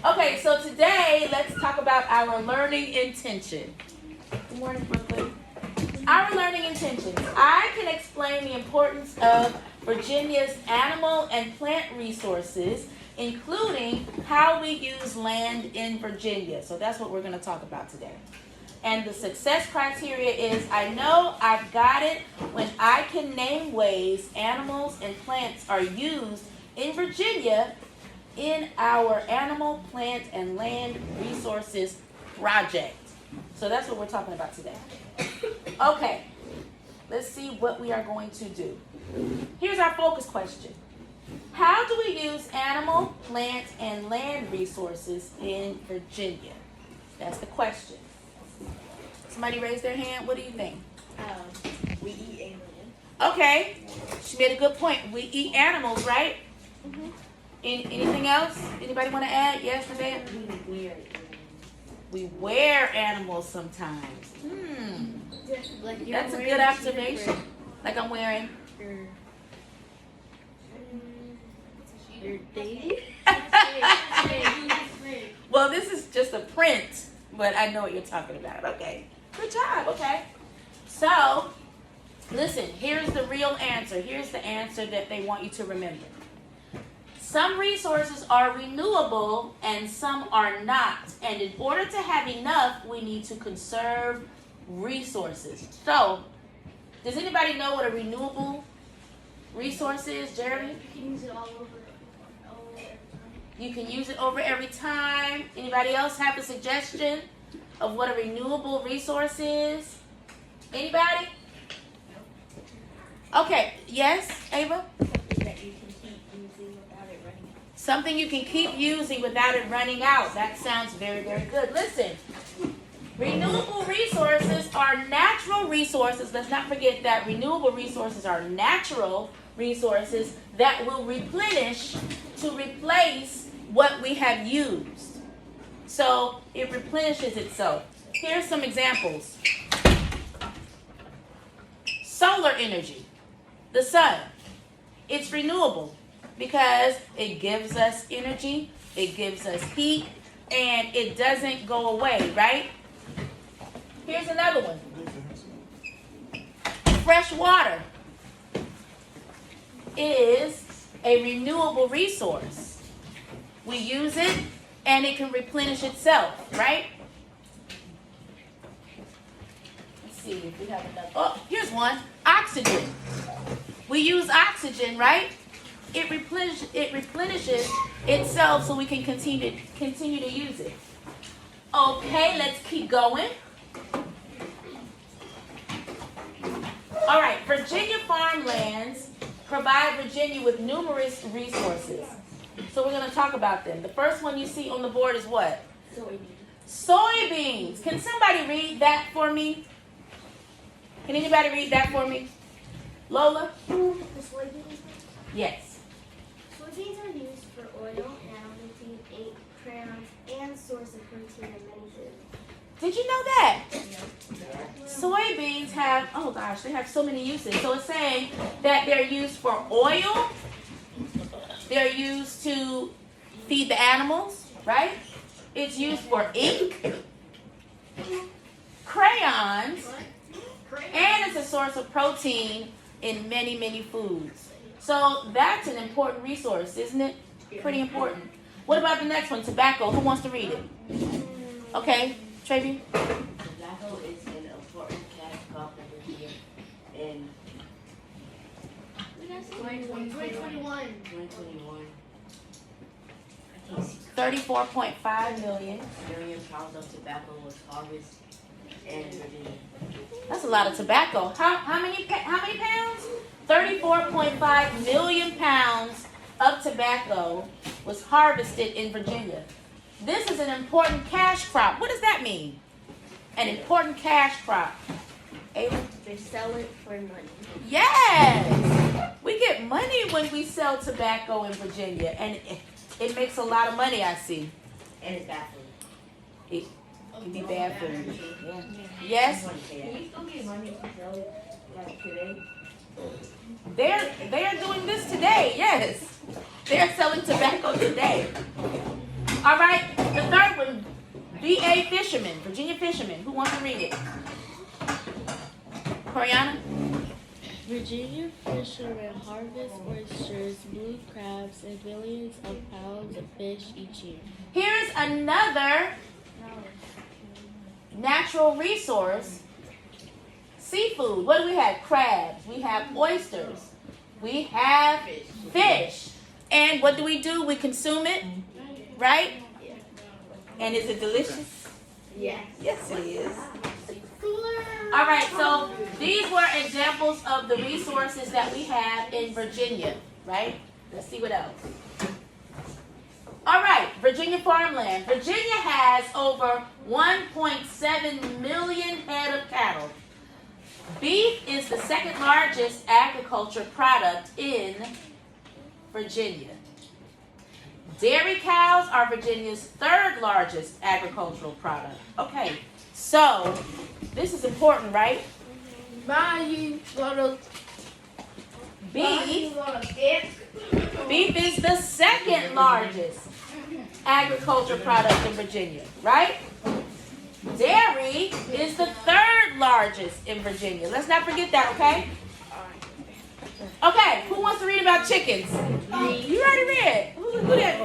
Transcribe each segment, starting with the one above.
Okay, so today let's talk about our learning intention. Good morning, Brooklyn. Our learning intentions. I can explain the importance of Virginia's animal and plant resources, including how we use land in Virginia. So that's what we're going to talk about today. And the success criteria is, I know I've got it when I can name ways animals and plants are used in Virginia in our animal, plant, and land resources project. So that's what we're talking about today. Okay, let's see what we are going to do. Here's our focus question. How do we use animal, plant, and land resources in Virginia? That's the question. Somebody raise their hand. What do you think? We eat animals. Okay, she made a good point. We eat animals, right? Mm-hmm. Anything else? Anybody want to add? Yes, Renee? We wear animals sometimes. Like That's a good observation. Like I'm wearing. Your dating? Well, this is just a print, but I know what you're talking about. Okay. Good job. Okay. So, listen, here's the real answer. Here's the answer that they want you to remember. Some resources are renewable and some are not. And in order to have enough, we need to conserve resources. So, does anybody know what a renewable resource is, Jeremy? You can use it all over. You can use it over every time. Anybody else have a suggestion of what a renewable resource is? Anybody? Okay, yes, Ava? Something you can keep using without it running out. That sounds very, very good. Listen, renewable resources are natural resources. Let's not forget that renewable resources are natural resources that will replenish to replace what we have used. So it replenishes itself. Here's some examples. Solar energy, the sun. It's renewable because it gives us energy, it gives us heat, and it doesn't go away, right? Here's another one. Fresh water is a renewable resource. We use it and it can replenish itself, right? Let's see if we have another. Oh, here's one. Oxygen. We use oxygen, right? It replenishes itself so we can continue to use it. Okay, let's keep going. All right, Virginia farmlands provide Virginia with numerous resources. So we're going to talk about them. The first one you see on the board is what? Soybeans. Can somebody read that for me? Can anybody read that for me? Lola? The soybeans? Yes. Soybeans are used for oil, animal feed, ink, crayons, and source of protein in many foods. Did you know that? Soybeans have, oh gosh, they have so many uses. So it's saying that they're used for oil. They're used to feed the animals, right? It's used for ink, crayons, and it's a source of protein in many, many foods. So that's an important resource, isn't it? Pretty important. What about the next one, tobacco? Who wants to read it? Okay, Travi? Tobacco is an important cash crop over here in 2021. 2021. 34.5 million. Million pounds of tobacco was harvested in Virginia. That's a lot of tobacco. How many pounds? 34.5 million pounds of tobacco was harvested in Virginia. This is an important cash crop. What does that mean? An important cash crop. Ava? They sell it for money. Yes! We get money when we sell tobacco in Virginia, and it makes a lot of money, I see. And it's bad food. It can be bad food. Yeah. Yes? Can you still get money to sell it like today? They're doing this today, yes. They're selling tobacco today. All right, VA fishermen, Virginia fishermen. Who wants to read it? Coriana? Virginia fishermen harvest oysters, blue crabs, and millions of pounds of fish each year. Here's another natural resource. Seafood. What do we have? Crabs. We have oysters. We have fish. And what do? We consume it, right? And is it delicious? Yes. Yes, it is. All right, so these were examples of the resources that we have in Virginia, right? Let's see what else. All right, Virginia farmland. Virginia has over 1.7 million head of cattle. Beef is the second largest agriculture product in Virginia. Dairy cows are Virginia's third largest agricultural product. Okay, so this is important, right? Beef is the second largest agriculture product in Virginia, right? Dairy is the third largest in Virginia. Let's not forget that, okay? Okay, who wants to read about chickens? You already read. Who did?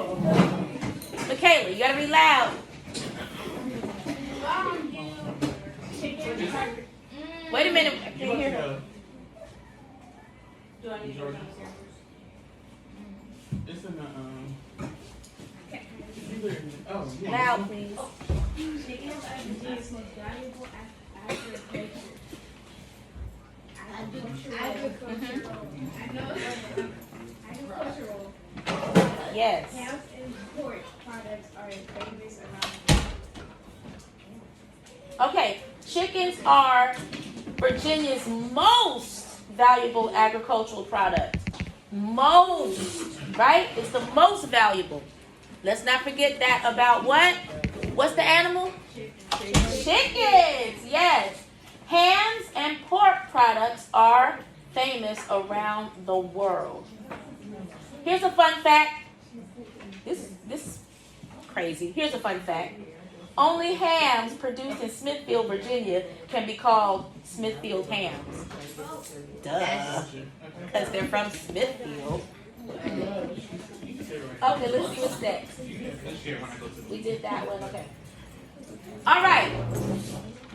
Michaela, you gotta read loud. Wait a minute, I can't hear her. It's in the oh, yeah. Loud, please. Yes. Cows and pork products are famous around. Okay, chickens are Virginia's most valuable agricultural product. Most, right? It's the most valuable. Let's not forget that about what? What's the animal? Chickens, yes. Hams and pork products are famous around the world. Here's a fun fact. This is crazy. Here's a fun fact. Only hams produced in Smithfield, Virginia can be called Smithfield hams. Duh. Because they're from Smithfield. Okay, let's see what's next. We did that one, okay. All right.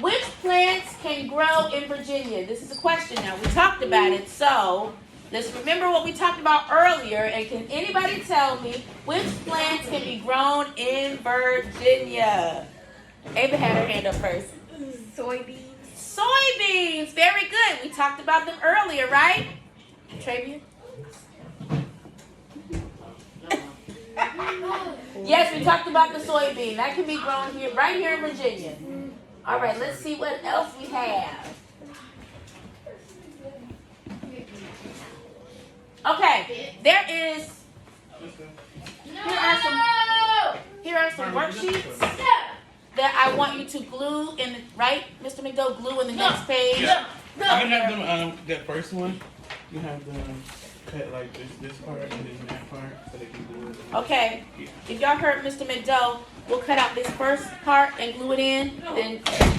Which plants can grow in Virginia? This is a question now. We talked about it, so let's remember what we talked about earlier. And can anybody tell me which plants can be grown in Virginia? Ava had her hand up first. Soybeans. Soybeans. Very good. We talked about them earlier, right? Travian? Yes, we talked about the soybean. That can be grown here, right here in Virginia. All right, let's see what else we have. Okay, here are some worksheets that I want you to glue in, right, Mr. McDowell, glue in the next page. Yeah. You can have them, that first one, you have them cut like this part and then that part so they can do it. Okay, if y'all heard Mr. McDowell, we'll cut out this first part and glue it in,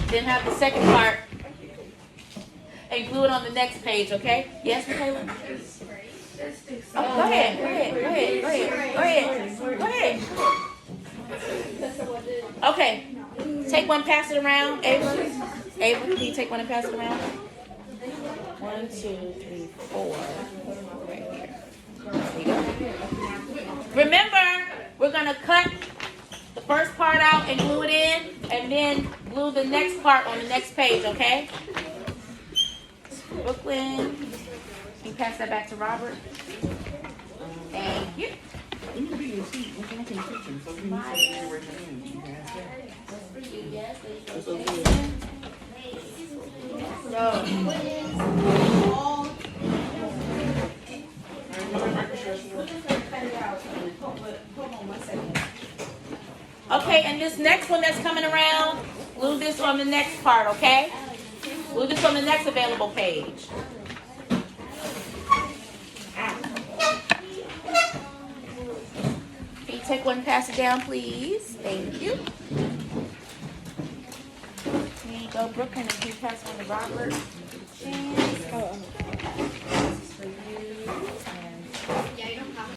then have the second part and glue it on the next page, okay? Yes, Michaela? Oh, go ahead. Okay, take one, pass it around. Ava, can you take one and pass it around? 1, 2, 3, 4. Right here. There you go. Remember, we're going to cut the first part out and glue it in, and then glue the next part on the next page, okay? Brooklyn, can you pass that back to Robert? Thank you. You can be in seat. We can look in the kitchen. So if you need something, you raise your hand. You can ask that. It's okay. Okay, and this next one that's coming around, glue this on the next part, okay? Glue this on the next available page. Can you take one and pass it down, please? Thank you. So, Brooklyn, can you pass one to Robert? Chance. Oh,